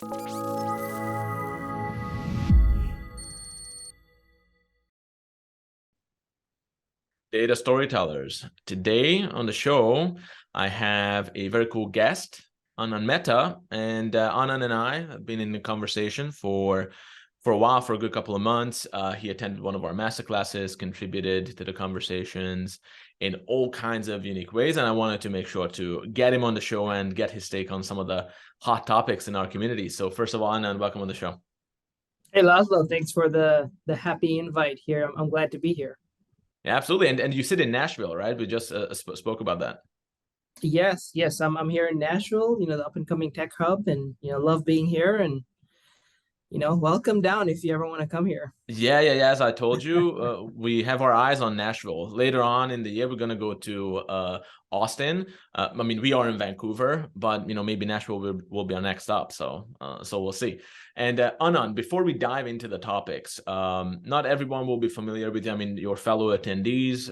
Data Storytellers. Today on the show, I have a very cool guest, Anand Mehta, and Anand and I have been in the conversation for a while, for a good couple of months. He attended one of our masterclasses, contributed to the conversations in all kinds of unique ways, and I wanted to make sure to get him on the show and get his take on some of the hot topics in our community. So first of all, Anand, welcome on the show. Hey Laszlo, thanks for the happy invite here. I'm glad to be here. Yeah, absolutely. And you sit in Nashville, right? We just spoke about that. Yes, I'm here in Nashville, the up and coming tech hub, and love being here, and welcome down if you ever want to come here. Yeah. As I told you, we have our eyes on Nashville. Later on in the year, we're going to go to Austin. We are in Vancouver, but maybe Nashville will be our next stop. So we'll see. And Anand, before we dive into the topics, not everyone will be familiar with you. Your fellow attendees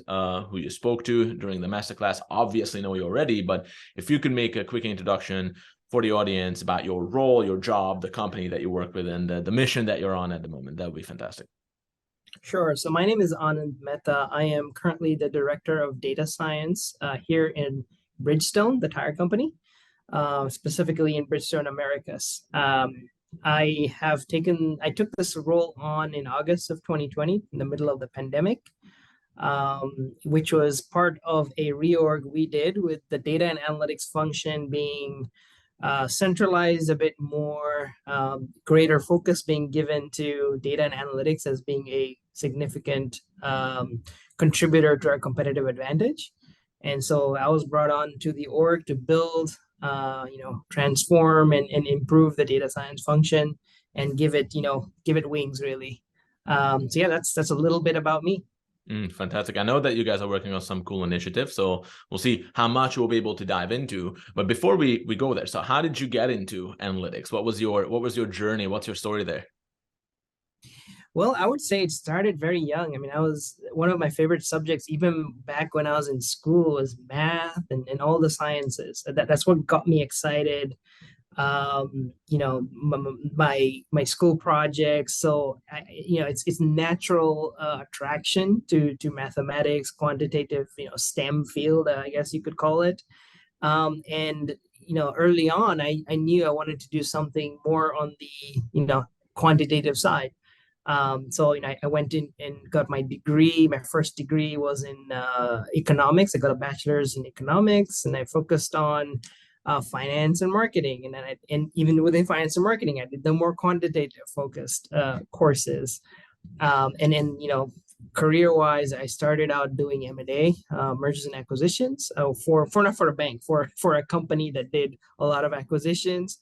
who you spoke to during the masterclass obviously know you already. But if you could make a quick introduction for the audience about your role, your job, the company that you work with, and the mission that you're on at the moment, that would be fantastic. Sure. So my name is Anand Mehta. I am currently the director of data science here in Bridgestone, the tire company, specifically in Bridgestone Americas. I took this role on in August of 2020, in the middle of the pandemic, which was part of a reorg we did, with the data and analytics function being centralized a bit more, greater focus being given to data and analytics as being a significant contributor to our competitive advantage. And so I was brought on to the org to build, transform and improve the data science function and give it wings, really. So yeah, that's a little bit about me. Fantastic. I know that you guys are working on some cool initiatives, so we'll see how much we'll be able to dive into. But before we go there, so how did you get into analytics? What was your journey? What's your story there? Well, I would say it started very young. I was one of my favorite subjects, even back when I was in school, was math and all the sciences. That's what got me excited. My school projects. So it's natural attraction to mathematics, quantitative, STEM field, I guess you could call it. And early on, I knew I wanted to do something more on the quantitative side. So I went in and got my degree. My first degree was in economics. I got a bachelor's in economics, and I focused on finance and marketing. And even within finance and marketing, I did the more quantitative focused courses. And then, career-wise, I started out doing M&A, mergers and acquisitions, for not for a bank, for a company that did a lot of acquisitions.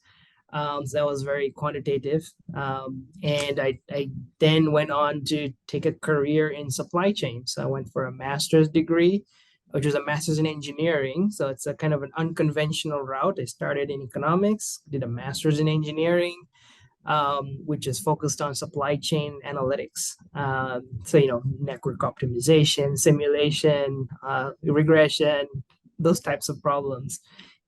So that was very quantitative. And I then went on to take a career in supply chain. So I went for a master's degree, which was a master's in engineering. So it's a kind of an unconventional route. I started in economics, did a master's in engineering, which is focused on supply chain analytics. So, network optimization, simulation, regression, those types of problems.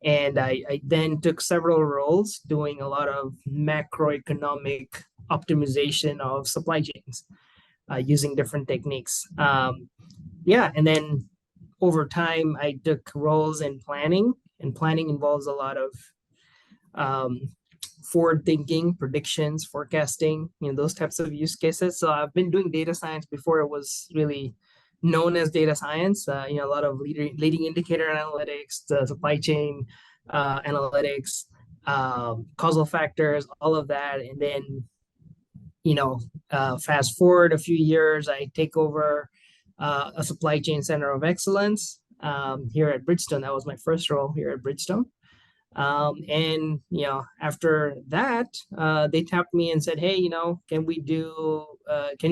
And I then took several roles doing a lot of macroeconomic optimization of supply chains using different techniques. And then over time, I took roles in planning, and planning involves a lot of forward thinking, predictions, forecasting, those types of use cases. So I've been doing data science before it was really known as data science. A lot of leading indicator analytics, the supply chain analytics, causal factors, all of that. And then, fast forward a few years, I take over a supply chain center of excellence here at Bridgestone. That was my first role here at Bridgestone. And after that, they tapped me and said, "Hey, can we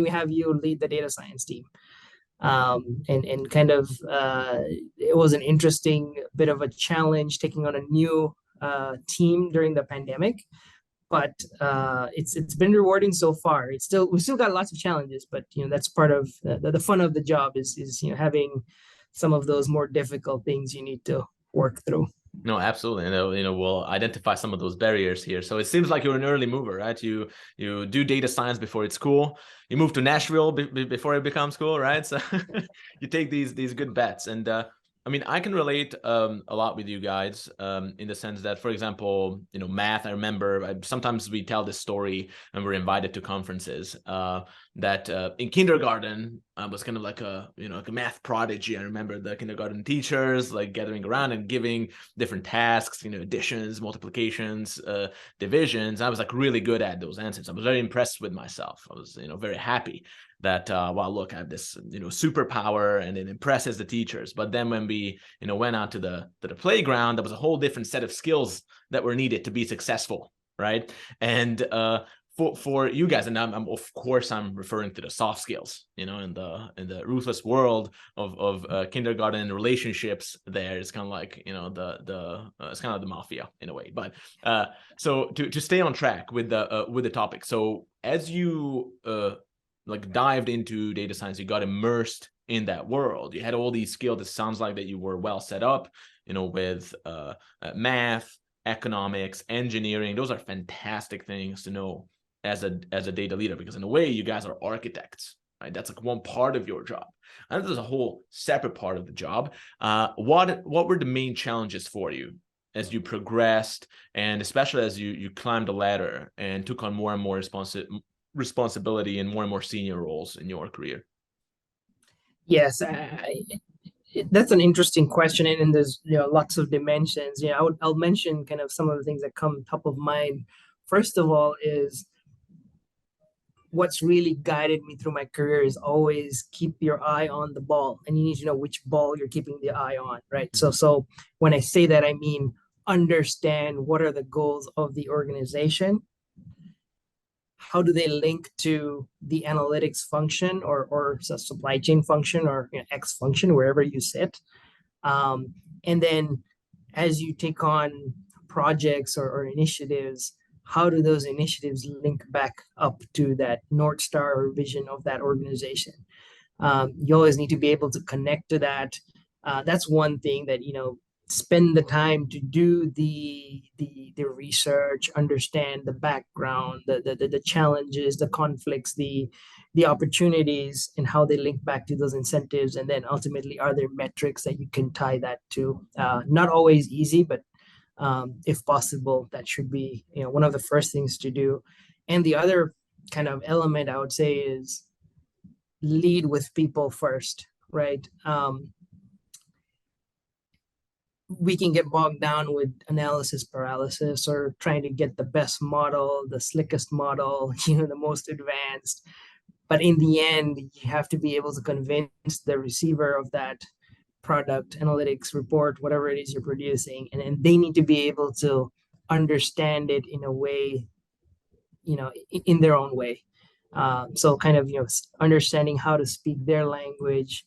have you lead the data science team?" And kind of it was an interesting bit of a challenge taking on a new team during the pandemic, but it's been rewarding so far. We still got lots of challenges, but that's part of the fun of the job is having some of those more difficult things you need to work through. No, absolutely. We'll identify some of those barriers here. So it seems like you're an early mover, right? You do data science before it's cool. You move to Nashville before it becomes cool, right? So you take these good bets. And I mean, I can relate a lot with you guys in the sense that, for example, math. I remember sometimes we tell this story when we're invited to conferences that in kindergarten I was kind of like like a math prodigy. I remember the kindergarten teachers like gathering around and giving different tasks, additions, multiplications, divisions. I was like really good at those answers. I was very impressed with myself. I was, very happy that, wow, look, I have this, superpower, and it impresses the teachers. But then when we, went out to the playground, there was a whole different set of skills that were needed to be successful, right? And for you guys, and I'm of course I'm referring to the soft skills, in the ruthless world of kindergarten relationships. There, it's kind of like it's kind of the mafia in a way. But so to stay on track with the topic, so as you like dived into data science, you got immersed in that world. You had all these skills. It sounds like that you were well set up, with math, economics, engineering. Those are fantastic things to know as a data leader, because in a way you guys are architects, right? That's like one part of your job, and there's a whole separate part of the job. What were the main challenges for you as you progressed, and especially as you climbed the ladder and took on more and more responsibility and more senior roles in your career? Yes, that's an interesting question, and there's lots of dimensions. I'll mention kind of some of the things that come top of mind. First of all, is what's really guided me through my career is always keep your eye on the ball, and you need to know which ball you're keeping the eye on, right? So when I say that, I mean understand what are the goals of the organization, how do they link to the analytics function or supply chain function, or X function, wherever you sit. And then as you take on projects or initiatives, how do those initiatives link back up to that North Star or vision of that organization? You always need to be able to connect to that. That's one thing that, spend the time to do the research, understand the background, the challenges, the conflicts, the opportunities, and how they link back to those incentives. And then ultimately, are there metrics that you can tie that to? Not always easy, but if possible, that should be one of the first things to do. And the other kind of element I would say is lead with people first, right? We can get bogged down with analysis paralysis, or trying to get the best model, the slickest model, the most advanced. But in the end, you have to be able to convince the receiver of that product, analytics report, whatever it is you're producing, and they need to be able to understand it in a way, in their own way. So kind of understanding how to speak their language,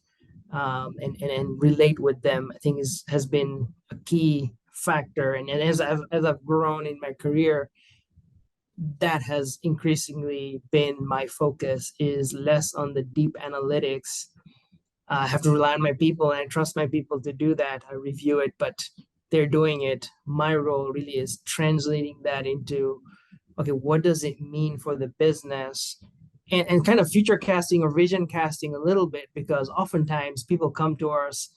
and relate with them, I think has been a key factor. And as I've grown in my career, that has increasingly been my focus, is less on the deep analytics. I have to rely on my people, and I trust my people to do that. I review it, but they're doing it. My role really is translating that into, okay, what does it mean for the business? And kind of future casting or vision casting a little bit, because oftentimes people come to us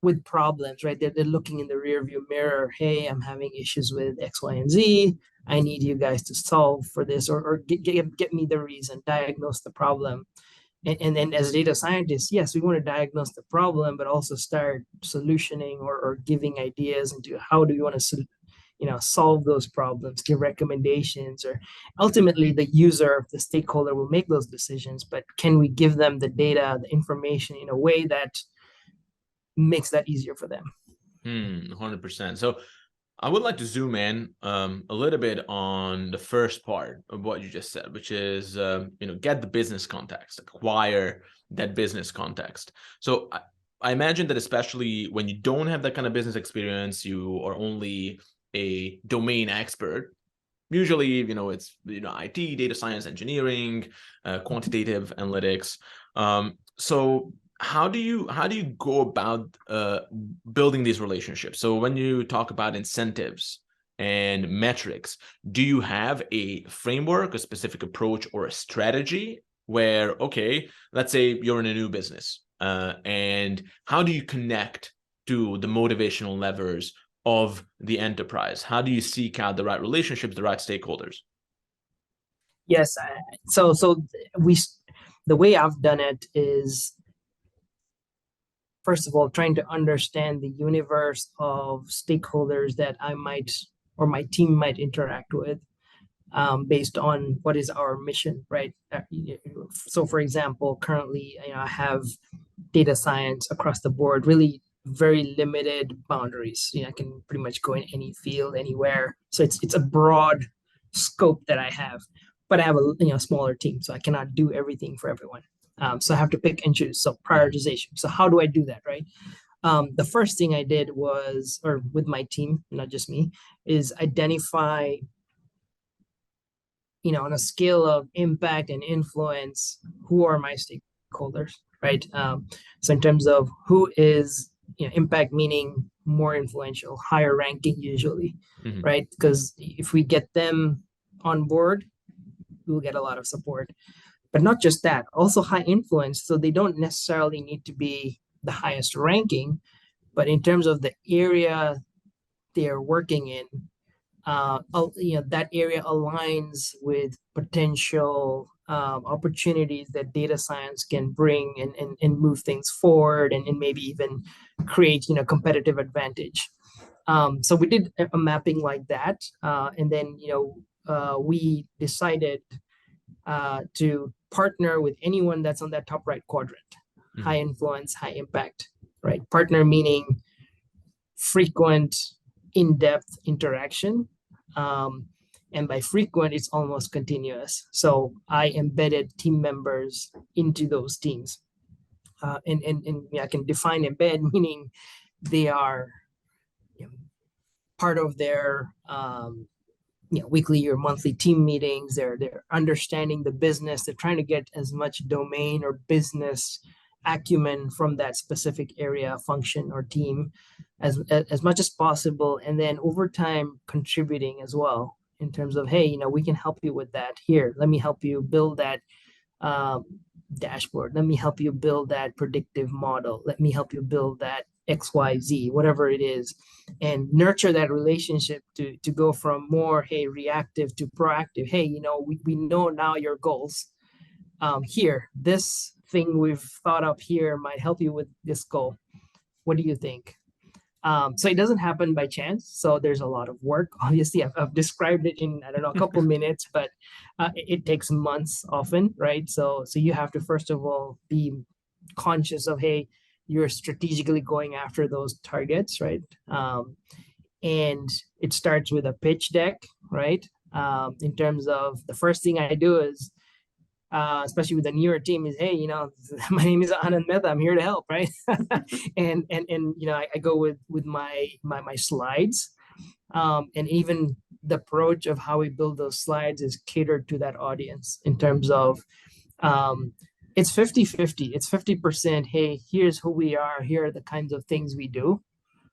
with problems, right? They're looking in the rearview mirror. Hey, I'm having issues with X, Y, and Z. I need you guys to solve for this, or get me the reason, diagnose the problem. And then as data scientists, yes, we want to diagnose the problem, but also start solutioning, or giving ideas into how do you want to solve those problems, give recommendations, or ultimately the user, the stakeholder, will make those decisions. But can we give them the data, the information, in a way that makes that easier for them? 100%. So I would like to zoom in a little bit on the first part of what you just said, which is get the business context, acquire that business context. So I imagine that especially when you don't have that kind of business experience, you are only a domain expert. Usually, it's IT, data science, engineering, quantitative analytics. So how do you go about building these relationships? So when you talk about incentives and metrics, do you have a framework, a specific approach, or a strategy where, okay, let's say you're in a new business, and how do you connect to the motivational levers of the enterprise? How do you seek out the right relationships, the right stakeholders? Yes. So the way I've done it is, first of all, trying to understand the universe of stakeholders that I might or my team might interact with, based on what is our mission, right? So, for example, currently, I have data science across the board, really very limited boundaries. I can pretty much go in any field, anywhere. So it's a broad scope that I have, but I have a smaller team, so I cannot do everything for everyone. So I have to pick and choose. So prioritization. So how do I do that, right? The first thing I did was, or with my team, not just me, is identify, on a scale of impact and influence, who are my stakeholders, right? So in terms of who is, impact meaning more influential, higher ranking usually, Mm-hmm. right? Because if we get them on board, we'll get a lot of support. But not just that, also high influence. So they don't necessarily need to be the highest ranking, but in terms of the area they're working in, that area aligns with potential opportunities that data science can bring, and move things forward, and maybe even create competitive advantage. So we did a mapping like that, and then we decided to partner with anyone that's on that top right quadrant. Mm-hmm. High influence, high impact, right? Partner meaning frequent, in-depth interaction. And by frequent, it's almost continuous. So I embedded team members into those teams. And I can define embed, meaning they are part of their weekly or monthly team meetings. They're understanding the business. They're trying to get as much domain or business acumen from that specific area, function, or team as much as possible, and then over time contributing as well, in terms of, hey, we can help you with that. Here, let me help you build that um, dashboard. Let me help you build that predictive model. Let me help you build that XYZ, whatever it is, and nurture that relationship to go from more, hey, reactive to proactive. Hey, we know now your goals. Here, this thing we've thought up here might help you with this goal. What do you think? So it doesn't happen by chance. So there's a lot of work. Obviously, I've described it in, I don't know, a couple minutes, but it takes months often, right? So you have to, first of all, be conscious of, hey, you're strategically going after those targets, right? And it starts with a pitch deck, right? In terms of, the first thing I do is, especially with the newer team, is, hey, my name is Anand Mehta. I'm here to help, right? and I go with my slides, and even the approach of how we build those slides is catered to that audience, in terms of, it's 50-50. It's 50%, hey, here's who we are, here are the kinds of things we do.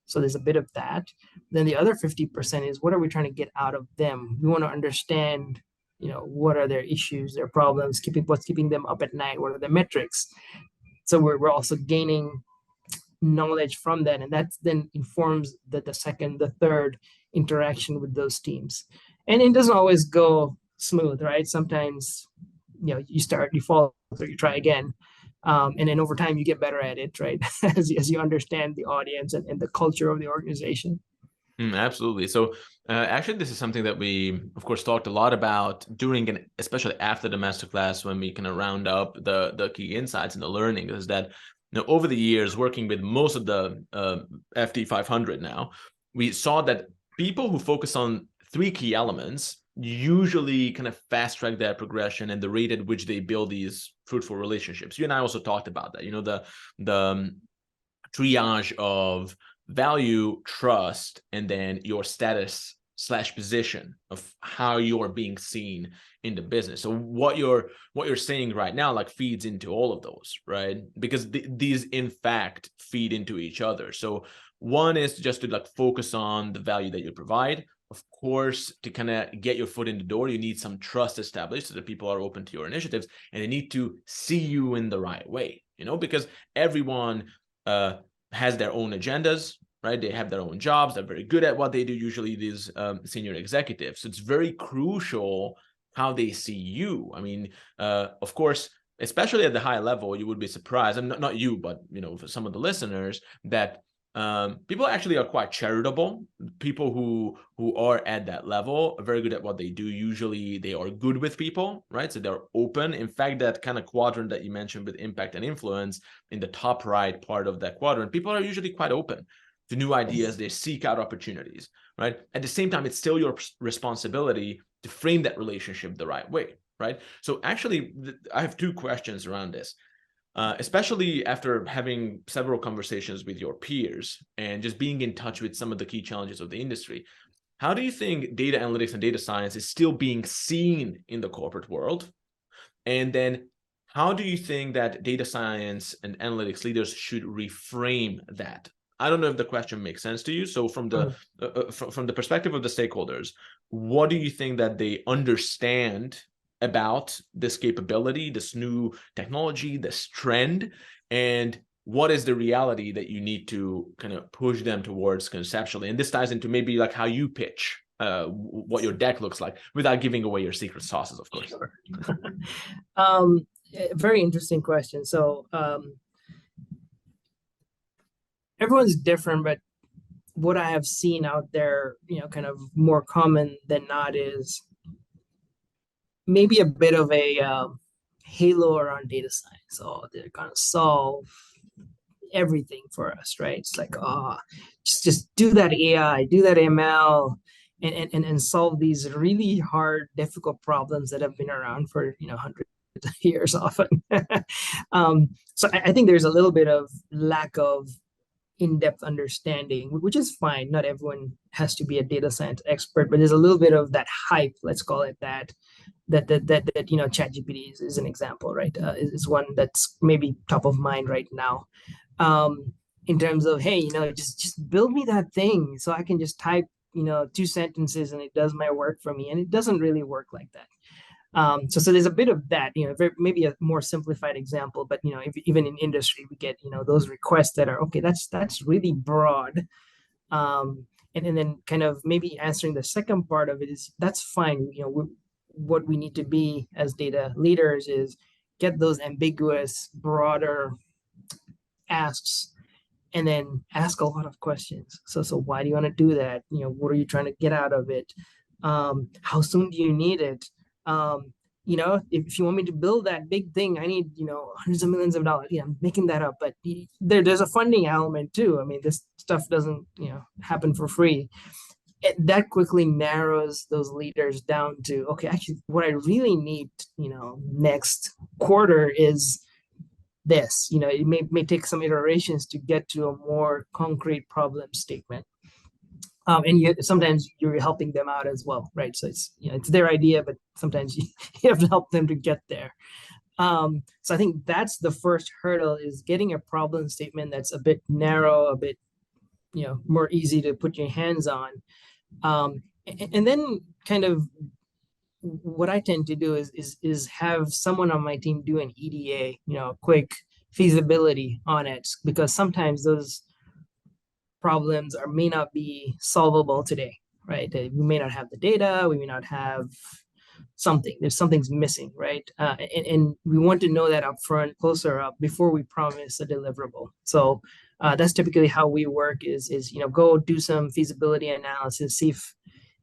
So there's a bit of that. Then the other 50% is, what are we trying to get out of them? We want to understand, what are their issues, their problems, what's keeping them up at night, what are the metrics. So we're also gaining knowledge from that, and that then informs the second, the third interaction with those teams. And it doesn't always go smooth, right? Sometimes you fall through, you try again, and then over time you get better at it, right? as you understand the audience and the culture of the organization. Absolutely. So actually, this is something that we, of course, talked a lot about during, and especially after the masterclass, when we kind of round up the key insights and the learning, is that over the years, working with most of the FD 500 now, we saw that people who focus on three key elements usually kind of fast track their progression and the rate at which they build these fruitful relationships. You and I also talked about that, the triage of value, trust, and then your status slash position of how you're being seen in the business. So what you're saying right now like feeds into all of those, right? Because these in fact feed into each other. So one is just to like focus on the value that you provide. Of course, to kind of get your foot in the door, you need some trust established so that people are open to your initiatives, and they need to see you in the right way, you know, because everyone has their own agendas, right? They have their own jobs. They're very good at what they do, usually these senior executives. So it's very crucial how they see you. I mean, of course, especially at the high level, you would be surprised, and not you, but, you know, for some of the listeners, that people actually are quite charitable. People who are at that level are very good at what they do. Usually they are good with people, right? So they're open. In fact, that kind of quadrant that you mentioned with impact and influence, in the top right part of that quadrant, people are usually quite open to new ideas. They seek out opportunities, right? At the same time, it's still your responsibility to frame that relationship the right way, right? So actually, I have two questions around this. Especially after having several conversations with your peers and just being in touch with some of the key challenges of the industry, how do you think data analytics and data science is still being seen in the corporate world? And then how do you think that data science and analytics leaders should reframe that? I don't know if the question makes sense to you. So from the perspective of the stakeholders, what do you think that they understand about this capability, this new technology, this trend, and what is the reality that you need to kind of push them towards conceptually? And this ties into maybe like how you pitch what your deck looks like, without giving away your secret sauces, of course. Sure. Very interesting question. So everyone's different, but what I have seen out there, you know, kind of more common than not, is maybe a bit of a halo around data science. So they're gonna solve everything for us, right? It's like, just do that AI, do that ML, and solve these really hard, difficult problems that have been around for, you know, hundreds of years often. So I think there's a little bit of lack of in-depth understanding, which is fine. Not everyone has to be a data science expert, but there's a little bit of that hype, let's call it that, you know, ChatGPT is an example, right? Is one that's maybe top of mind right now, in terms of, hey, you know, just build me that thing so I can just type, you know, 2 sentences and it does my work for me. And it doesn't really work like that. So there's a bit of that, you know, maybe a more simplified example, but, you know, even in industry, we get, you know, those requests that are, okay, that's really broad. And then kind of maybe answering the second part of it is, that's fine. You know, what we need to be as data leaders is get those ambiguous, broader asks, and then ask a lot of questions. So why do you want to do that? You know, what are you trying to get out of it? How soon do you need it? You know, if you want me to build that big thing, I need, you know, hundreds of millions of dollars. Yeah, I'm making that up, but there's a funding element too. I mean, this stuff doesn't, you know, happen for free. That quickly narrows those leaders down to, okay, actually, what I really need, you know, next quarter is this. You know, it may take some iterations to get to a more concrete problem statement. And sometimes you're helping them out as well, right? So it's, you know, it's their idea, but sometimes you have to help them to get there. So I think that's the first hurdle, is getting a problem statement that's a bit narrow, a bit, you know, more easy to put your hands on. And then kind of what I tend to do is have someone on my team do an EDA, you know, a quick feasibility on it, because sometimes those problems may not be solvable today, right? We may not have the data, we may not have something. Something's missing, right? And we want to know that up front, closer up, before we promise a deliverable. So that's typically how we work. Is you know, go do some feasibility analysis, see if,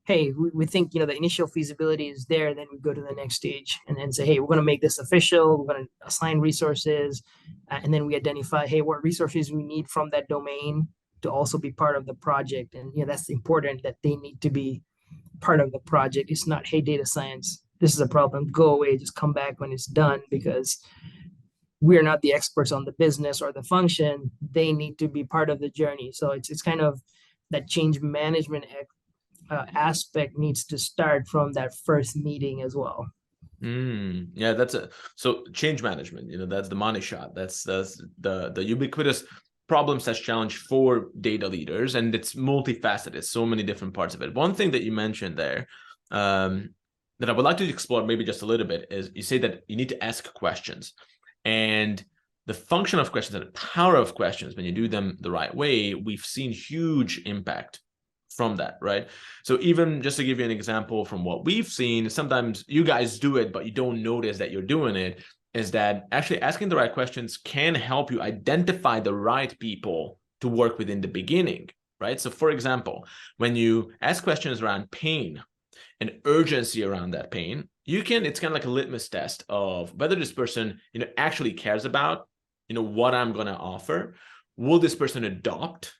hey, we think, you know, the initial feasibility is there. Then we go to the next stage and then say, hey, we're going to make this official. We're going to assign resources, and then we identify, hey, what resources we need from that domain to also be part of the project. And, you know, that's important, that they need to be part of the project. It's not, hey, data science, this is a problem, go away, just come back when it's done, because we're not the experts on the business or the function. They need to be part of the journey. So it's kind of that change management aspect needs to start from that first meeting as well. Yeah, so change management, that's the money shot. That's the ubiquitous problem/challenge for data leaders, and it's multifaceted, so many different parts of it. One thing that you mentioned there, that I would like to explore maybe just a little bit, is you say that you need to ask questions, and the function of questions and the power of questions, when you do them the right way, we've seen huge impact from that, right? So even just to give you an example from what we've seen, sometimes you guys do it, but you don't notice that you're doing it, is that actually asking the right questions can help you identify the right people to work with in the beginning, right? So for example, when you ask questions around pain and urgency around that pain, it's kind of like a litmus test of whether this person, actually cares about, what I'm going to offer. Will this person adopt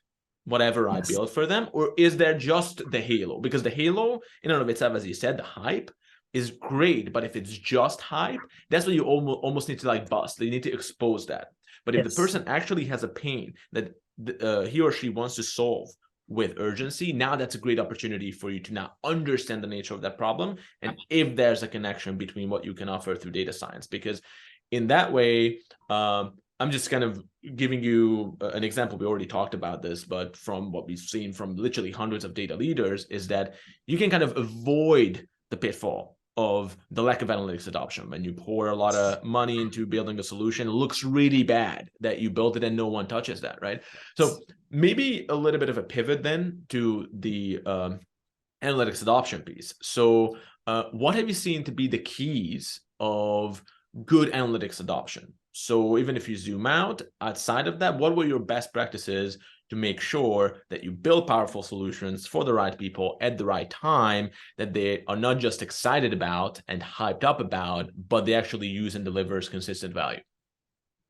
whatever I build for them, or is there just the halo? Because the halo in and of itself, as you said, the hype is great, but if it's just hype, that's what you almost need to like bust. You need to expose that. But if the person actually has a pain that he or she wants to solve with urgency, now that's a great opportunity for you to now understand the nature of that problem, and if there's a connection between what you can offer through data science. Because in that way, I'm just kind of giving you an example. We already talked about this, but from what we've seen from literally hundreds of data leaders, is that you can kind of avoid the pitfall of the lack of analytics adoption. When you pour a lot of money into building a solution, it looks really bad that you built it and no one touches that, right? So maybe a little bit of a pivot then to the analytics adoption piece. So what have you seen to be the keys of good analytics adoption? So even if you zoom out outside of that, what were your best practices to make sure that you build powerful solutions for the right people at the right time, that they are not just excited about and hyped up about, but they actually use and delivers consistent value?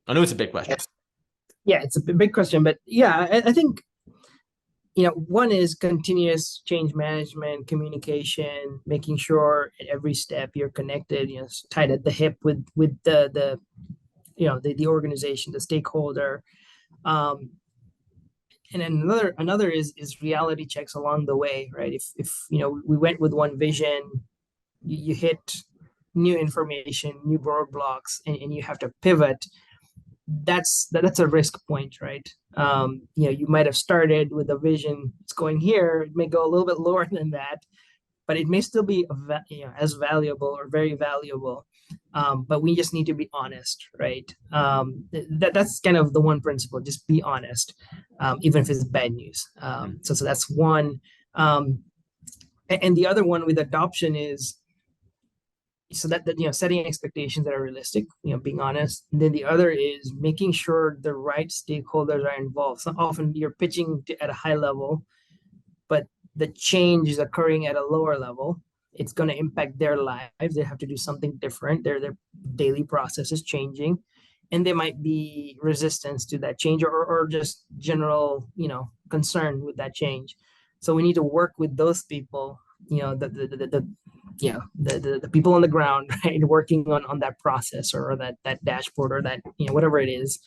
I know it's a big question. Yeah, it's a big question, but yeah, I think, one is continuous change management, communication, making sure at every step you're connected, tied at the hip with the organization, the stakeholder. And another is reality checks along the way, right? If we went with one vision, you hit new information, new roadblocks, and you have to pivot. That's a risk point, right? You might have started with a vision, it's going here, it may go a little bit lower than that, but it may still be as valuable or very valuable. But we just need to be honest, right? That's kind of the one principle: just be honest, even if it's bad news. So that's one. And the other one with adoption is so that setting expectations that are realistic, being honest. And then the other is making sure the right stakeholders are involved. So often you're pitching at a high level, but the change is occurring at a lower level. It's going to impact their lives. They have to do something different. Their daily process is changing, and there might be resistance to that change, or just general concern with that change. So we need to work with those people, the people on the ground, right, working on that process or that dashboard or that whatever it is,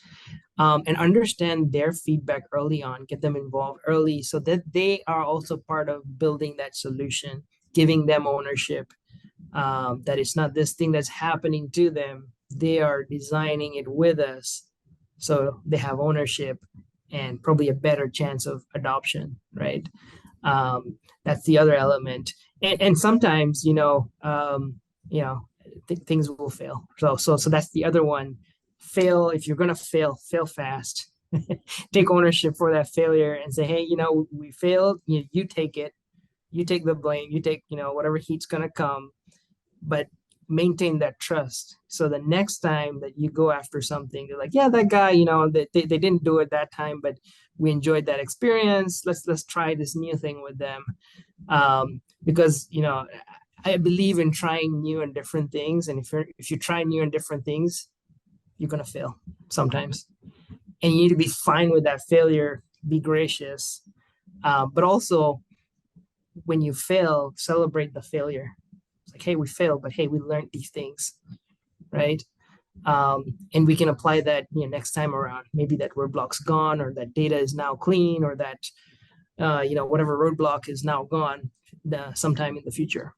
and understand their feedback early on, get them involved early so that they are also part of building that solution, giving them ownership, that it's not this thing that's happening to them. They are designing it with us, so they have ownership and probably a better chance of adoption, right? That's the other element. And sometimes, things will fail. So that's the other one. Fail. If you're going to fail fast. Take ownership for that failure and say, hey, we failed. You take it. You take the blame. You take, whatever heat's going to come. But maintain that trust. So the next time that you go after something, they're like, yeah, that guy, they didn't do it that time, but we enjoyed that experience. Let's try this new thing with them. Because, I believe in trying new and different things. And if you try new and different things, you're going to fail sometimes. And you need to be fine with that failure, be gracious. But also, when you fail, celebrate the failure. It's like, hey, we failed, but hey, we learned these things, right? And we can apply that next time around. Maybe that roadblock's gone, or that data is now clean, or that whatever roadblock is now gone sometime in the future.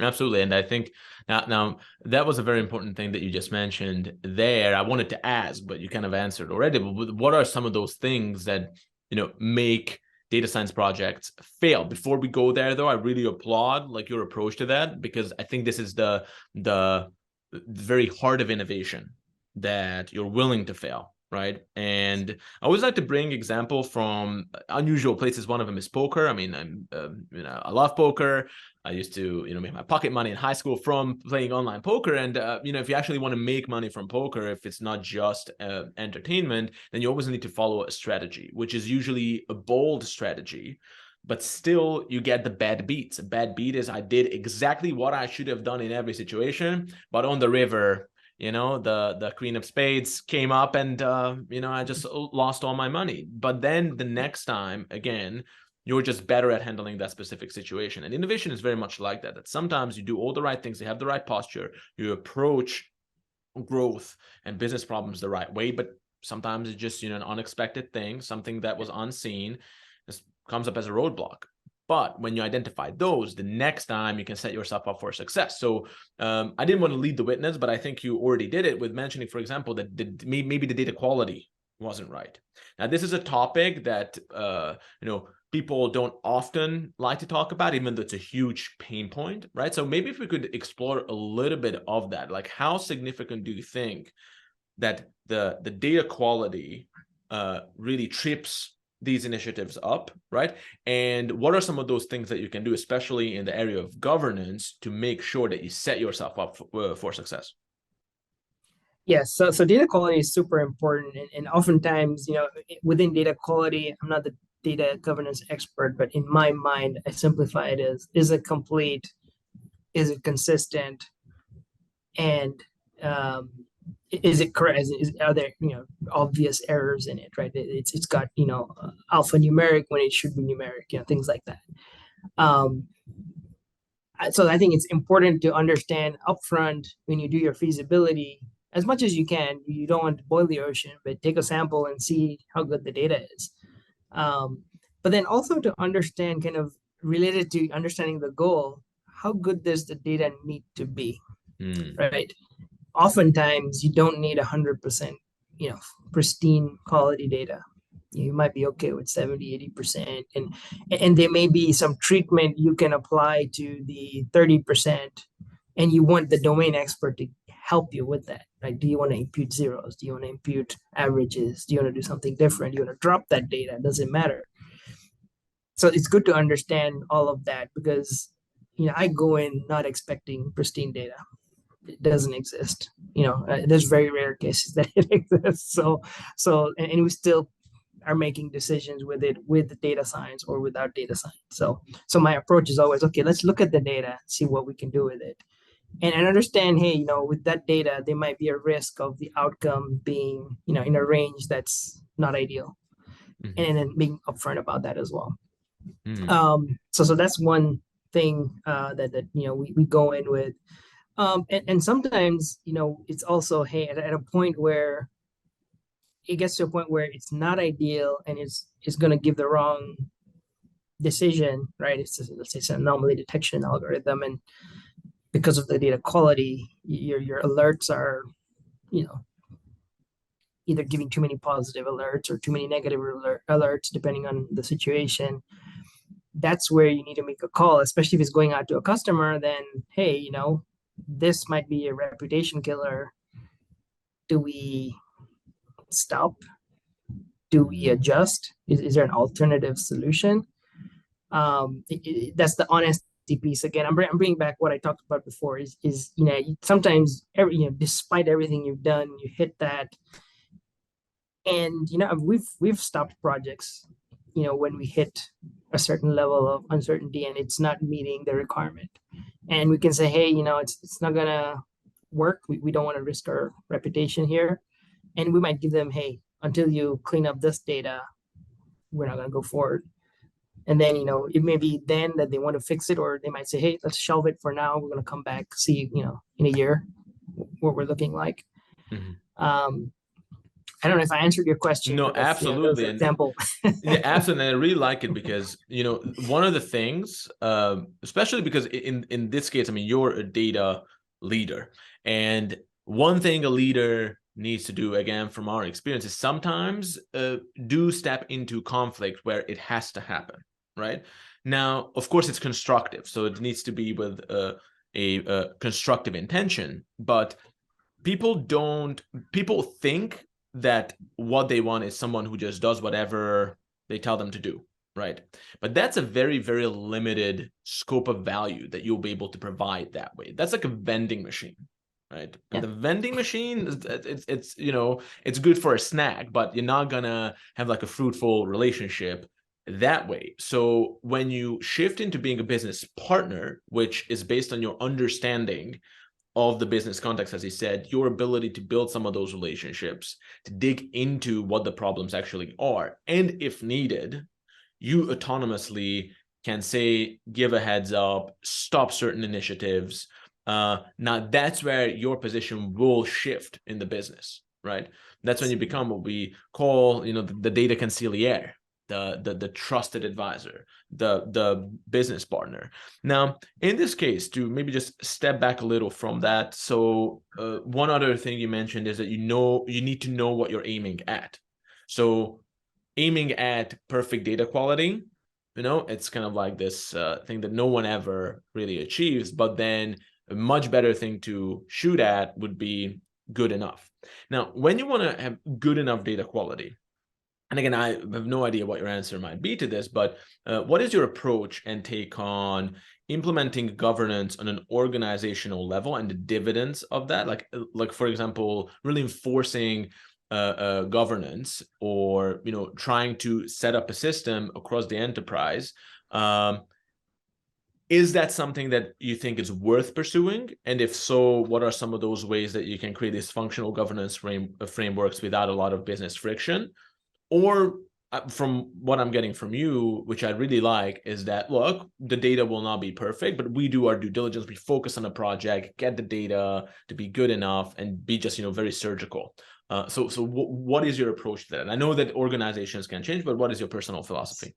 Absolutely. And I think now that was a very important thing that you just mentioned there. I wanted to ask, but you kind of answered already. But what are some of those things that, make data science projects fail? Before we go there, though, I really applaud like your approach to that, because I think this is the very heart of innovation, that you're willing to fail. Right. And I always like to bring example from unusual places. One of them is poker. I mean, I love poker. I used to, make my pocket money in high school from playing online poker. And, if you actually want to make money from poker, if it's not just entertainment, then you always need to follow a strategy, which is usually a bold strategy. But still, you get the bad beats. A bad beat is I did exactly what I should have done in every situation, but on the river, the queen of spades came up and, I just lost all my money. But then the next time, again, you're just better at handling that specific situation. And innovation is very much like that, that sometimes you do all the right things, you have the right posture, you approach growth and business problems the right way, but sometimes it's just, an unexpected thing, something that was unseen, just comes up as a roadblock. But when you identify those, the next time you can set yourself up for success. So I didn't want to lead the witness, but I think you already did it with mentioning, for example, that maybe the data quality wasn't right. Now, this is a topic that, people don't often like to talk about, even though it's a huge pain point, right? So maybe if we could explore a little bit of that, like how significant do you think that the data quality really trips these initiatives up, right? And what are some of those things that you can do, especially in the area of governance, to make sure that you set yourself up for success? Yes, so data quality is super important, and oftentimes, within data quality, I'm not the data governance expert, but in my mind, I simplify it as: is it complete, is it consistent, and is it correct? Are there obvious errors in it? Right? It's got alphanumeric when it should be numeric, things like that. So I think it's important to understand upfront when you do your feasibility, as much as you can. You don't want to boil the ocean, but take a sample and see how good the data is. But then also to understand, kind of related to understanding the goal, how good does the data need to be, right? Oftentimes you don't need 100%, pristine quality data. You might be okay with 70-80%, and there may be some treatment you can apply to the 30%, and you want the domain expert to help you with that. Right? Do you want to impute zeros? Do you want to impute averages? Do you want to do something different? Do you want to drop that data? It doesn't matter. So it's good to understand all of that, because I go in not expecting pristine data. It doesn't exist. There's very rare cases that it exists. And we still are making decisions with it, with the data science or without data science. So my approach is always, okay, let's look at the data, see what we can do with it, and understand, hey, with that data, there might be a risk of the outcome being, in a range that's not ideal, and then being upfront about that as well. So that's one thing that we go in with. And sometimes, it's also, hey, at a point where it gets to a point where it's not ideal and it's going to give the wrong decision, right? Let's say it's an anomaly detection algorithm, and because of the data quality, your alerts are, either giving too many positive alerts or too many negative alerts, depending on the situation. That's where you need to make a call, especially if it's going out to a customer. Then, hey, this might be a reputation killer. Do we stop? Do we adjust? Is there an alternative solution? That's the honesty piece again. I'm bringing back what I talked about before. Is sometimes despite everything you've done, you hit that, and we've stopped projects, when we hit a certain level of uncertainty and it's not meeting the requirement, and we can say, hey, it's not gonna work. We don't want to risk our reputation here, and we might give them, hey, until you clean up this data, we're not gonna go forward. And then it may be then that they want to fix it, or they might say, hey, let's shelve it for now. We're gonna come back, see in a year what we're looking like. I don't know if I answered your question, No, but that's, that was absolutely. an And example. yeah, absolutely. And I really like it because, one of the things, especially because in this case, I mean, you're a data leader. And one thing a leader needs to do, again, from our experience, is sometimes do step into conflict where it has to happen, right? Now, of course, it's constructive. So it needs to be with a constructive intention. But people think that what they want is someone who just does whatever they tell them to do, right? But that's a very, very limited scope of value that you'll be able to provide that way. That's like a vending machine, right? And the vending machine, it's good for a snack, but you're not gonna have like a fruitful relationship that way. So when you shift into being a business partner, which is based on your understanding of the business context, as he said, your ability to build some of those relationships, to dig into what the problems actually are, and if needed, you autonomously can say, give a heads up, stop certain initiatives. Now that's where your position will shift in the business, right? That's when you become what we call, the data conciliere, the trusted advisor, the business partner. Now, in this case, to maybe just step back a little from that. So one other thing you mentioned is that you need to know what you're aiming at. So aiming at perfect data quality, it's kind of like this thing that no one ever really achieves. But then a much better thing to shoot at would be good enough. Now, when you want to have good enough data quality, and again, I have no idea what your answer might be to this, but what is your approach and take on implementing governance on an organizational level and the dividends of that? Like for example, really enforcing governance, or trying to set up a system across the enterprise. Is that something that you think is worth pursuing? And if so, what are some of those ways that you can create these functional governance frameworks without a lot of business friction? Or from what I'm getting from you, which I really like, is that, look, the data will not be perfect, but we do our due diligence. We focus on the project, get the data to be good enough, and be just, very surgical. So what is your approach to that? And I know that organizations can change, but what is your personal philosophy?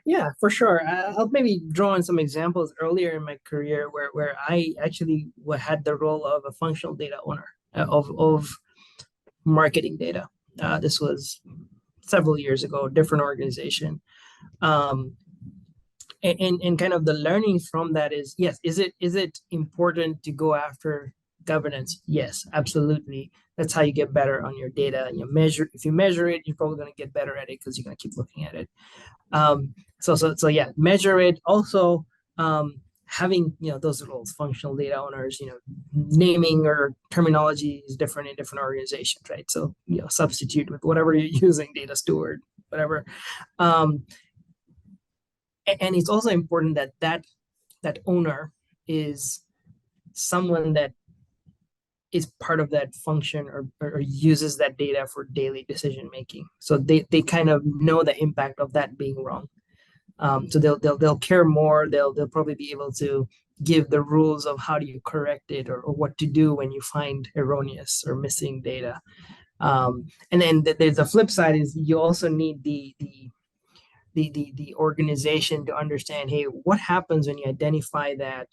Yeah, for sure. I'll maybe draw on some examples earlier in my career where I actually had the role of a functional data owner of marketing data. This was several years ago, different organization. Um, and kind of the learning from that is, yes, is it important to go after governance? Yes, absolutely. That's how you get better on your data. And if you measure it, you're probably going to get better at it because you're going to keep looking at it. So yeah, measure it. Also, having those roles, functional data owners, naming or terminology is different in different organizations, right? So substitute with whatever you're using, data steward, whatever. And it's also important that owner is someone that is part of that function, or uses that data for daily decision making. So they kind of know the impact of that being wrong. So they'll care more. They'll probably be able to give the rules of how do you correct it, or what to do when you find erroneous or missing data. And then there's the flip side, is you also need the organization to understand, hey, what happens when you identify that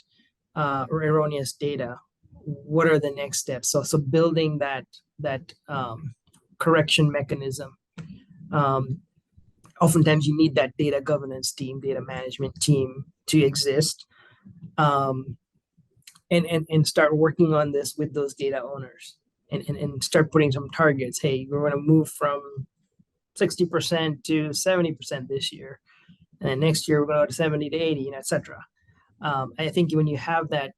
or erroneous data? What are the next steps? So building that correction mechanism. Oftentimes you need that data governance team, data management team to exist, and start working on this with those data owners, and start putting some targets. Hey, we're going to move from 60% to 70% this year, and then next year we're going to go to 70 to 80, and etc. I think when you have that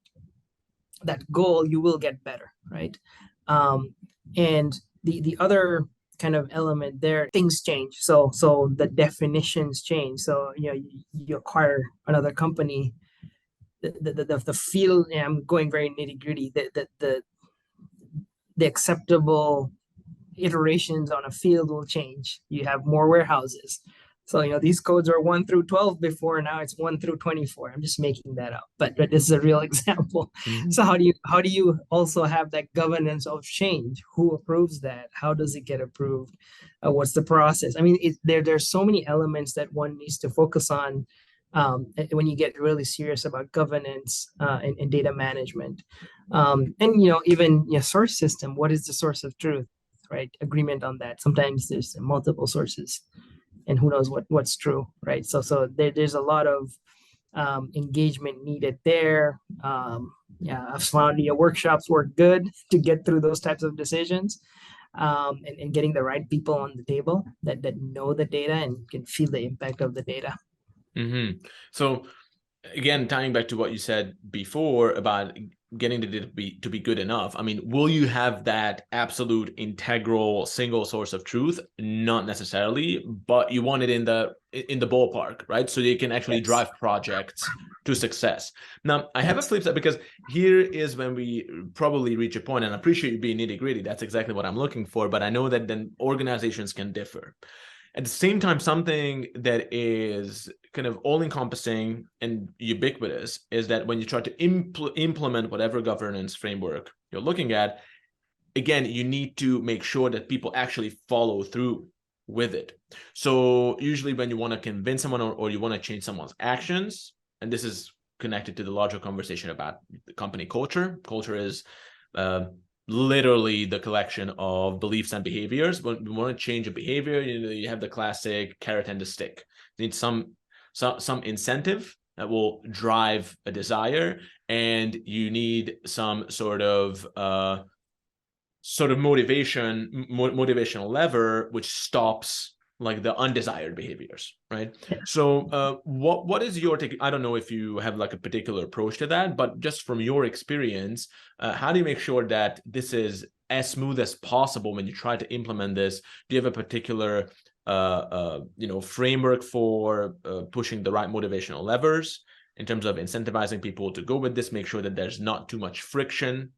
goal, you will get better, right? And the other kind of element there, things change. So the definitions change. So you acquire another company, the field. And I'm going very nitty gritty. The acceptable iterations on a field will change. You have more warehouses. So, these codes were 1 through 12 before, now it's 1 through 24. I'm just making that up, but this is a real example. Mhm. So how do you also have that governance of change? Who approves that? How does it get approved? What's the process? I mean, there's so many elements that one needs to focus on when you get really serious about governance and data management. And even source system. What is the source of truth? Right? Agreement on that. Sometimes there's multiple sources, and who knows what's true, right? So there's a lot of engagement needed there. Yeah, I've found workshops work good to get through those types of decisions, and getting the right people on the table that know the data and can feel the impact of the data. Mm-hmm. So again, tying back to what you said before about getting the data to be good enough. I mean, will you have that absolute integral single source of truth? Not necessarily, but you want it in the ballpark, right? So you can actually Yes. drive projects to success. Now, I have a Yes. flip side, because here is when we probably reach a point, and I appreciate you being nitty gritty. That's exactly what I'm looking for, but I know that then organizations can differ. At the same time, something that is kind of all-encompassing and ubiquitous is that when you try to implement whatever governance framework you're looking at, again, you need to make sure that people actually follow through with it. So usually when you want to convince someone, or you want to change someone's actions, and this is connected to the larger conversation about the company culture. Culture is literally the collection of beliefs and behaviors. When we want to change a behavior, you have the classic carrot and the stick. You need some incentive that will drive a desire, and you need some sort of motivational lever which stops like the undesired behaviors, right? Yeah. So what is your take? I don't know if you have like a particular approach to that, but just from your experience, how do you make sure that this is as smooth as possible when you try to implement this? Do you have a particular framework for pushing the right motivational levers in terms of incentivizing people to go with this? Make sure that there's not too much friction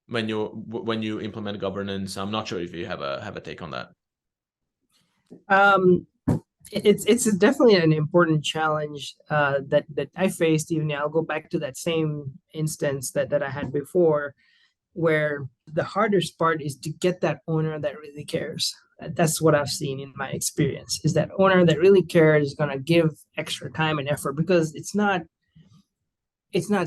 when you implement governance. I'm not sure if you have a take on that. Um, it's definitely an important challenge that I faced. Even I'll go back to that same instance that I had before, where the hardest part is to get that owner that really cares. That's what I've seen in my experience, is that owner that really cares is going to give extra time and effort, because it's not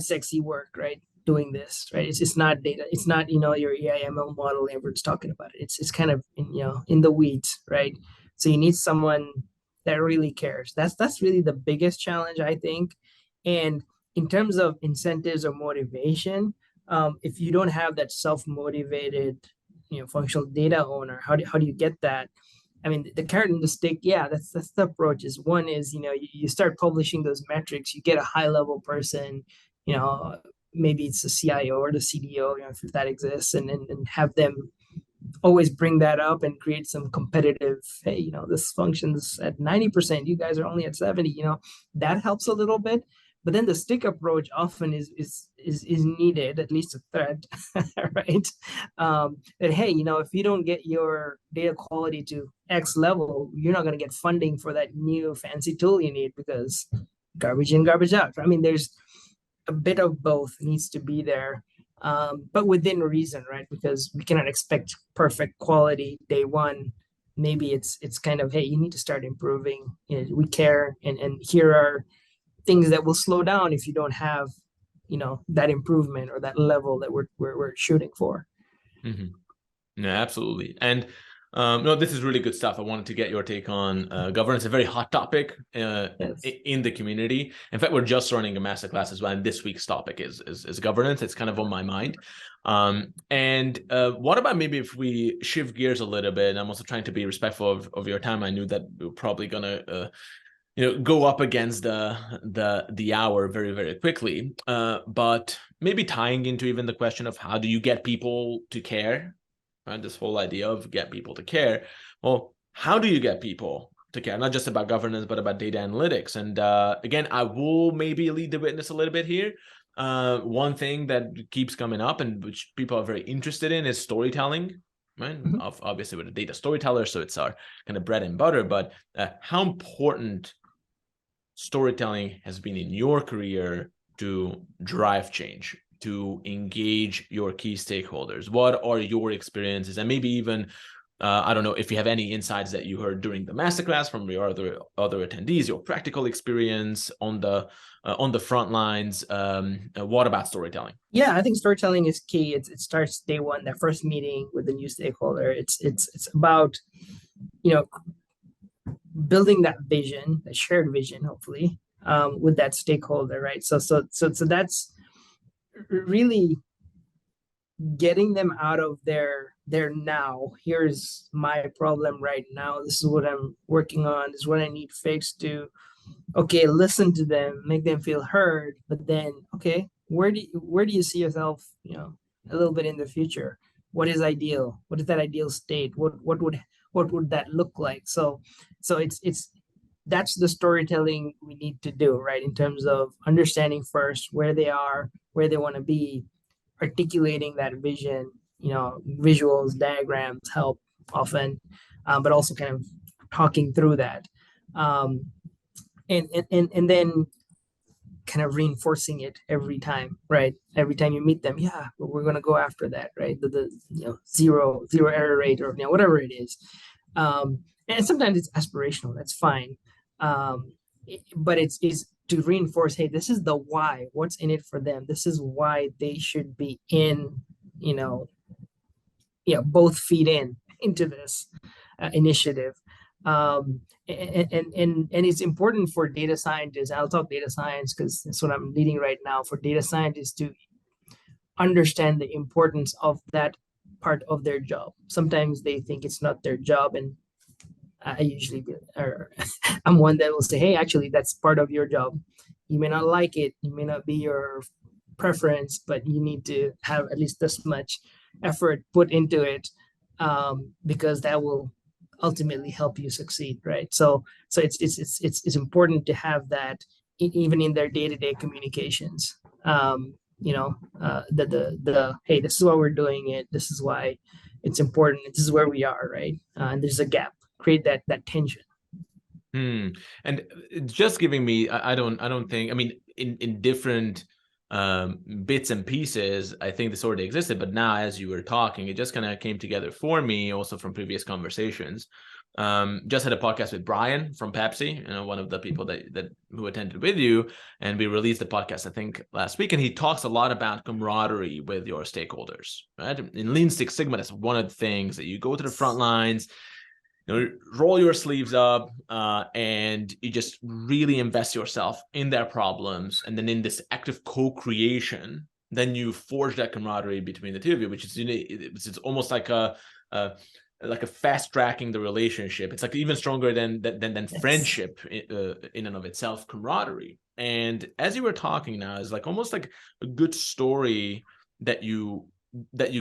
sexy work, right? Doing this, right? It's not data. It's not your EIML model everyone's talking about it. It's kind of in the weeds, right? So you need someone that really cares. That's really the biggest challenge, I think. And in terms of incentives or motivation, if you don't have that self-motivated functional data owner, how do you get that? I mean, the carrot and the stick, yeah, that's the approach. Is one is you start publishing those metrics, you get a high level person, you know, maybe it's the CIO or the CDO, if that exists, and have them always bring that up and create some competitive. Hey, this functions at 90%, you guys are only at 70. That helps a little bit. But then the stick approach often is needed, at least a thread, right? That hey, if you don't get your data quality to X level, you're not going to get funding for that new fancy tool you need, because garbage in, garbage out. I mean, there's a bit of both needs to be there, but within reason, right? Because we cannot expect perfect quality day one. Maybe it's kind of, hey, you need to start improving. We care, and here are things that will slow down if you don't have that improvement or that level that we're shooting for. Mm-hmm. No, absolutely. And no, this is really good stuff. I wanted to get your take on governance, a very hot topic Yes. in the community. In fact, we're just running a masterclass as well, and this week's topic is governance. It's kind of on my mind. And what about maybe if we shift gears a little bit? I'm also trying to be respectful of your time. I knew that we were probably gonna go up against the hour very, very quickly. But maybe tying into even the question of how do you get people to care, right? This whole idea of get people to care. Well, how do you get people to care? Not just about governance, but about data analytics. And again, I will maybe lead the witness a little bit here. One thing that keeps coming up and which people are very interested in is storytelling, right? Obviously with a data storyteller, so it's our kind of bread and butter, but how important storytelling has been in your career to drive change, to engage your key stakeholders? What are your experiences? And maybe even, I don't know if you have any insights that you heard during the masterclass from your other attendees, your practical experience on the front lines. What about storytelling? Yeah, I think storytelling is key. It starts day one, that first meeting with the new stakeholder. It's about, you know, building that vision, that shared vision, hopefully, with that stakeholder, right? So that's really getting them out of their now. Here's my problem right now. This is what I'm working on. This is what I need fixed. To okay, listen to them, make them feel heard, but then okay, where do you see yourself, a little bit in the future? What is ideal? What is that ideal state? What would that look like? So it's that's the storytelling we need to do, right? In terms of understanding first where they are, where they want to be, articulating that vision. Visuals, diagrams help often, but also kind of talking through that. Um, and then kind of reinforcing it every time, right? Every time you meet them, yeah, but we're gonna go after that, right? The zero error rate, or whatever it is. And sometimes it's aspirational. That's fine, but it's to reinforce, hey, this is the why. What's in it for them? This is why they should be in. Both feet into this initiative. And it's important for data scientists. I'll talk data science because that's what I'm leading right now. For data scientists to understand the importance of that part of their job. Sometimes they think it's not their job, and I usually I'm one that will say, hey, actually, that's part of your job. You may not like it, it may not be your preference, but you need to have at least this much effort put into it, because that will ultimately help you succeed, right? So it's important to have that even in their day-to-day communications. The hey, this is why we're doing it. This is why it's important. This is where we are, right? And there's a gap. Create that tension. And it's just giving me, I don't think, I mean, in different bits and pieces, I think this already existed, but now as you were talking, it just kind of came together for me also from previous conversations. Just had a podcast with Brian from Pepsi, one of the people that who attended with you, and we released the podcast I think last week, and he talks a lot about camaraderie with your stakeholders, right? In Lean Six Sigma, that's one of the things that you go to the front lines, roll your sleeves up, and you just really invest yourself in their problems, and then in this active co-creation, then you forge that camaraderie between the two of you, which is it's almost like a fast tracking the relationship. It's like even stronger than yes. Friendship in and of itself, camaraderie. And as you were talking now, it's like almost like a good story that you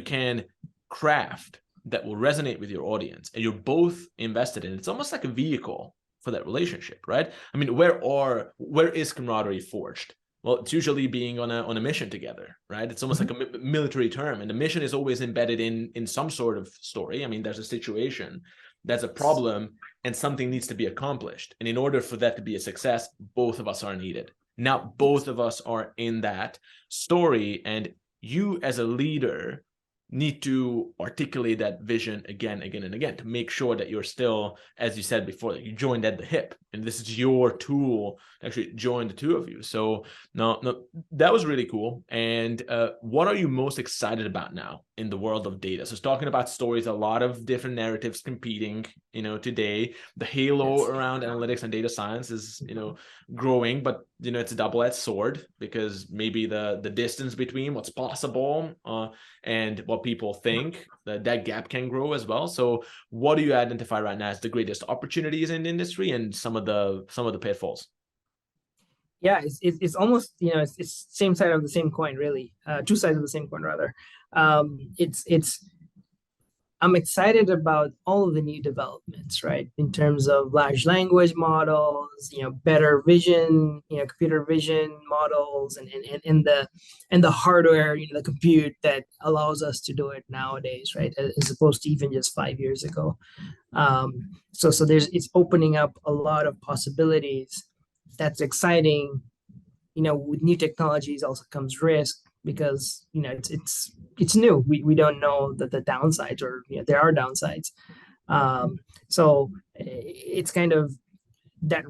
can craft that will resonate with your audience, and you're both invested in. It's almost like a vehicle for that relationship, right? I mean, where is camaraderie forged? Well, it's usually being on a mission together, right? It's almost like a military term, and the mission is always embedded in some sort of story. I mean, there's a situation, there's a problem, and something needs to be accomplished. And in order for that to be a success, both of us are needed. Now, both of us are in that story, and you as a leader need to articulate that vision again and again to make sure that you're still, as you said before, that you joined at the hip, and this is your tool to actually join the two of you. So no, that was really cool. And what are you most excited about now in the world of data? So it's talking about stories, a lot of different narratives competing, today. The halo around analytics and data science is, growing, but it's a double-edged sword, because maybe the distance between what's possible and what people think, that gap can grow as well. So what do you identify right now as the greatest opportunities in the industry, and some of the pitfalls? Yeah, it's almost, it's same side of the same coin, really. Two sides of the same coin, rather. It's I'm excited about all of the new developments, right? In terms of large language models, better vision, computer vision models, and the hardware, the compute that allows us to do it nowadays, right? As opposed to even just 5 years ago. So it's opening up a lot of possibilities. That's exciting. With new technologies also comes risk because it's new. We don't know the downsides, or there are downsides. So it's kind of that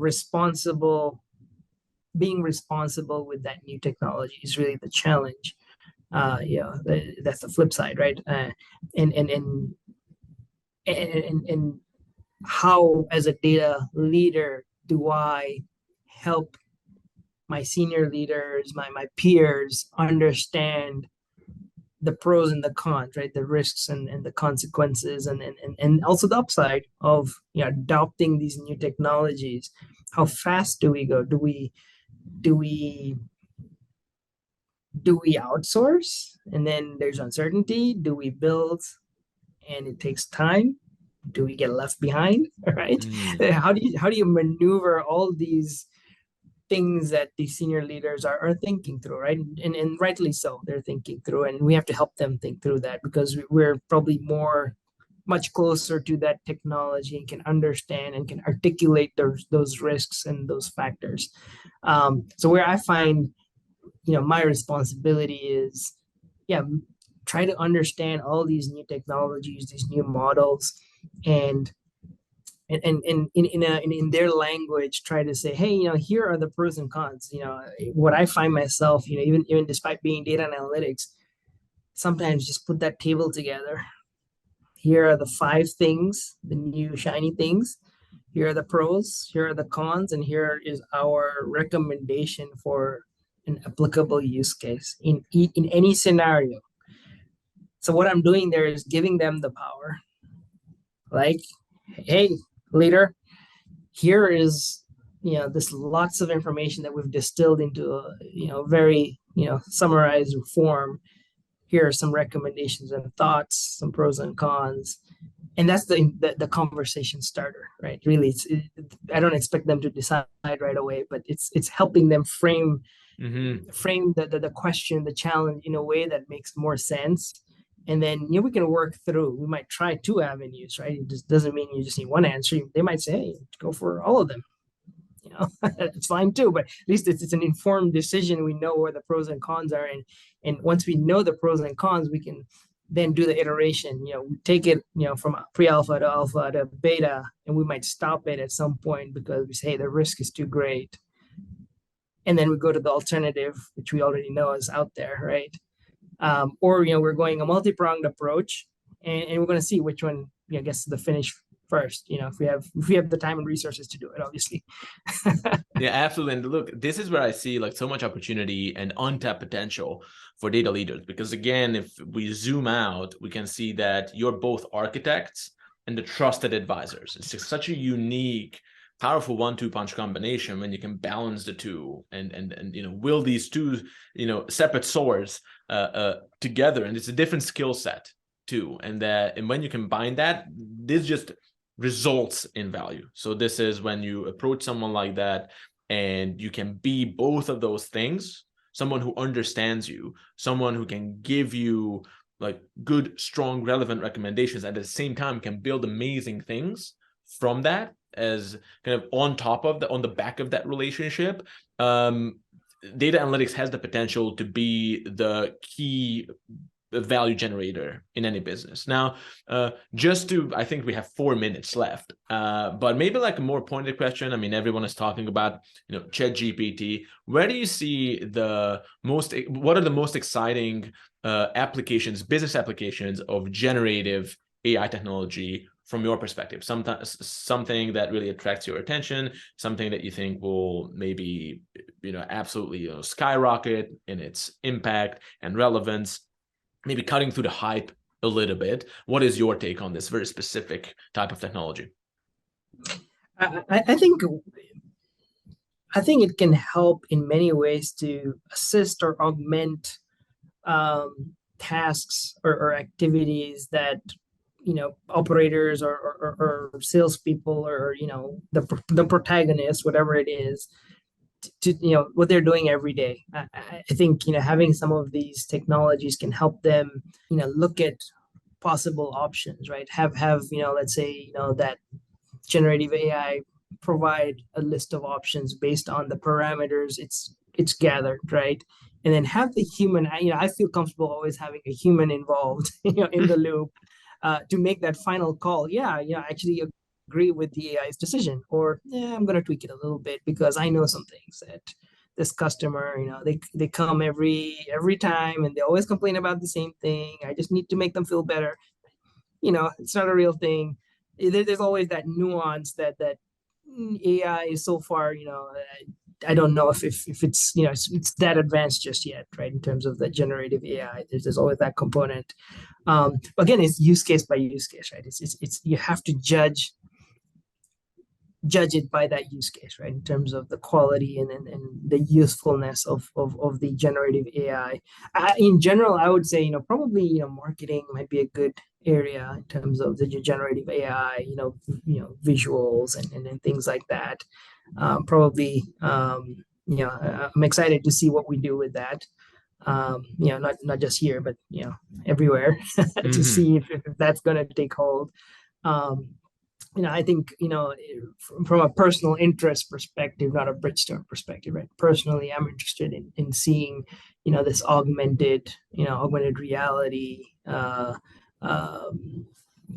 being responsible with that new technology is really the challenge. That's the flip side, right? And and and and how, as a data leader, do I help my senior leaders, my peers, understand the pros and the cons, right? The risks and the consequences, and also the upside of adopting these new technologies. How fast do we go? Do we outsource and then there's uncertainty? Do we build and it takes time? Do we get left behind? Right? How do you maneuver all these things that the senior leaders are thinking through, right? And rightly so, they're thinking through, and we have to help them think through that because we're probably much closer to that technology and can understand and can articulate those risks and those factors. So where I find my responsibility is, try to understand all these new technologies, these new models, and in their language, try to say, hey, here are the pros and cons. What I find myself, even despite being data analytics, sometimes just put that table together. Here are the 5 things, the new shiny things. Here are the pros, here are the cons, and here is our recommendation for an applicable use case in any scenario. So what I'm doing there is giving them the power. Like, hey, leader, here is this lots of information that we've distilled into a very summarized form. Here are some recommendations and thoughts, some pros and cons, and that's the conversation starter, right? Really, I don't expect them to decide right away, but it's helping them frame the question, the challenge, in a way that makes more sense. And then we can work through. We might try 2 avenues, right? It just doesn't mean you just need one answer. They might say, hey, go for all of them. It's fine too, but at least it's an informed decision. We know where the pros and cons are, and once we know the pros and cons, we can then do the iteration. We take it from pre-alpha to alpha to beta, and we might stop it at some point because we say, hey, the risk is too great, and then we go to the alternative, which we already know is out there, right? Or we're going a multi-pronged approach, and we're going to see which one gets to the finish first. If we have the time and resources to do it, obviously. Yeah, absolutely. And look, this is where I see like so much opportunity and untapped potential for data leaders, because again, if we zoom out, we can see that you're both architects and the trusted advisors. It's just such a unique, powerful 1-2 punch combination when you can balance the two and will these two separate swords together, and it's a different skill set too, and when you combine that, this just results in value. So this is when you approach someone like that and you can be both of those things: someone who understands you, someone who can give you like good, strong, relevant recommendations, and at the same time can build amazing things from that as kind of on the back of that relationship. Data analytics has the potential to be the key value generator in any business. Now, I think we have 4 minutes left, but maybe like a more pointed question. I mean, everyone is talking about, ChatGPT. Where do you see what are the most exciting business applications of generative AI technology from your perspective? Something that really attracts your attention, something that you think will maybe, absolutely, skyrocket in its impact and relevance, maybe cutting through the hype a little bit. What is your take on this very specific type of technology? I think it can help in many ways to assist or augment tasks or activities that operators or salespeople, or the protagonist, whatever it is, to what they're doing every day. I think having some of these technologies can help them look at possible options, right? Have let's say that generative AI provide a list of options based on the parameters it's gathered, right? And then have the human. I feel comfortable always having a human involved, in the loop, to make that final call. Yeah, actually agree with the AI's decision, or yeah, I'm going to tweak it a little bit because I know some things that this customer, they come every time and they always complain about the same thing. I just need to make them feel better. It's not a real thing. There's always that nuance that AI is so far, I don't know if it's it's that advanced just yet, right? In terms of the generative AI, there's always that component. Again, it's use case by use case, right? It's you have to judge it by that use case, right? In terms of the quality and the usefulness of the generative AI. In general, I would say, probably, marketing might be a good area in terms of the generative AI, visuals and things like that. Probably, I'm excited to see what we do with that. Not just here, but, everywhere to see if that's going to take hold. I think, from a personal interest perspective, not a Bridgestone perspective, right? Personally, I'm interested in seeing, this augmented reality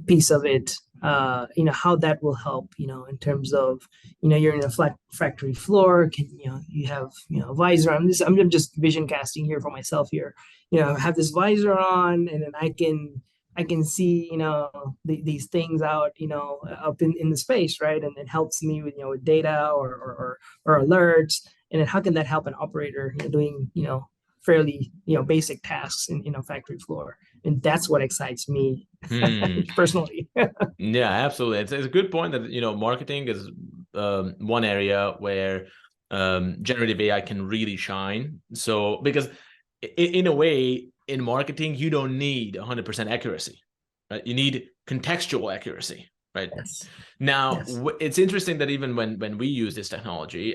piece of it, how that will help, in terms of, you're in a flat factory floor, you have, visor. I'm just vision casting here for myself here, have this visor on, and then I can see, these things out, up in the space, right? And it helps me with, with data or alerts. And then how can that help an operator, doing, fairly, basic tasks in, factory floor? And that's what excites me personally. Yeah, absolutely. It's a good point that, marketing is one area where generative AI can really shine. So, because in a way, in marketing, you don't need 100% accuracy, right? You need contextual accuracy, right? Yes. Now, Yes. it's interesting that even when we use this technology,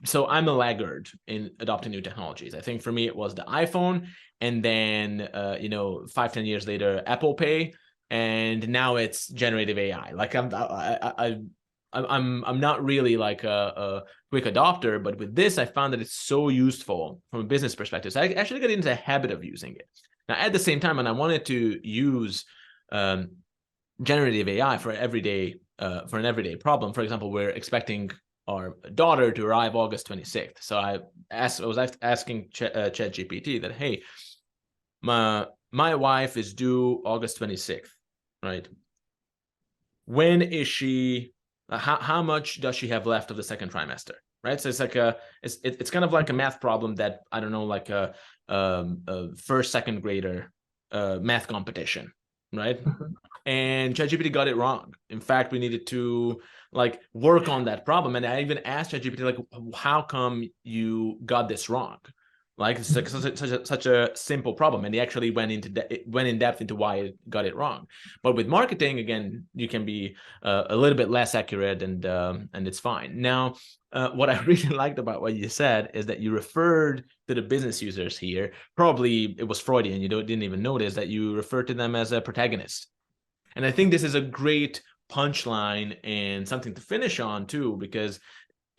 so I'm a laggard in adopting new technologies. I think for me, it was the iPhone, and then, 5-10 years later, Apple Pay, and now it's generative AI. Like I'm not really like a quick adopter, but with this, I found that it's so useful from a business perspective. So I actually got into the habit of using it. Now, at the same time, and I wanted to use generative AI for an everyday problem. For example, we're expecting our daughter to arrive August 26th. So I was asking ChatGPT that, hey, my wife is due August 26th, right? When is she? How much does she have left of the second trimester, right? So it's like it's kind of like a math problem that, I don't know, like a first, second grader math competition, right? And ChatGPT got it wrong. In fact, we needed to like work on that problem. And I even asked ChatGPT, like, how come you got this wrong? Like, it's like such a simple problem, and he actually went in depth into why it got it wrong. But with marketing, again, you can be a little bit less accurate, and it's fine. Now, what I really liked about what you said is that you referred to the business users here. Probably it was Freudian. You didn't even notice that you referred to them as a protagonist. And I think this is a great punchline and something to finish on too, because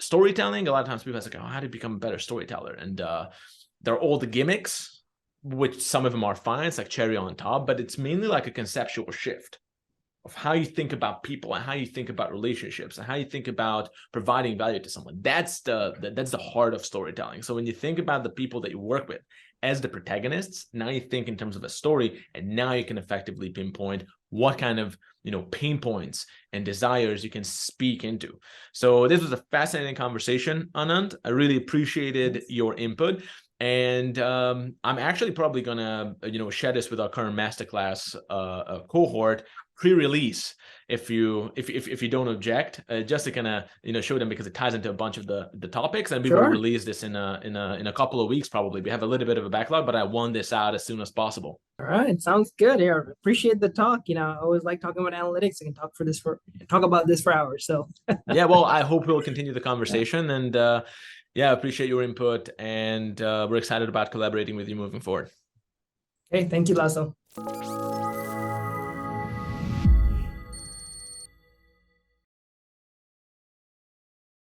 storytelling, a lot of times people ask, like, oh, how do you become a better storyteller? And there are all the gimmicks, which some of them are fine. It's like cherry on top, but it's mainly like a conceptual shift of how you think about people and how you think about relationships and how you think about providing value to someone. That's the heart of storytelling. So when you think about the people that you work with as the protagonists, now you think in terms of a story, and now you can effectively pinpoint what kind of pain points and desires you can speak into. So this was a fascinating conversation, Anand. I really appreciated your input. And I'm actually probably gonna share this with our current masterclass cohort pre-release if you don't object, just to kind of show them, because it ties into a bunch of the topics, and we will release this in a couple of weeks probably. We have a little bit of a backlog, but I want this out as soon as possible. All right, sounds good. Yeah, appreciate the talk. I always like talking about analytics. I can talk about this for hours. So yeah, well, I hope we'll continue the conversation, and yeah, appreciate your input, and we're excited about collaborating with you moving forward. Okay, thank you, Lasso.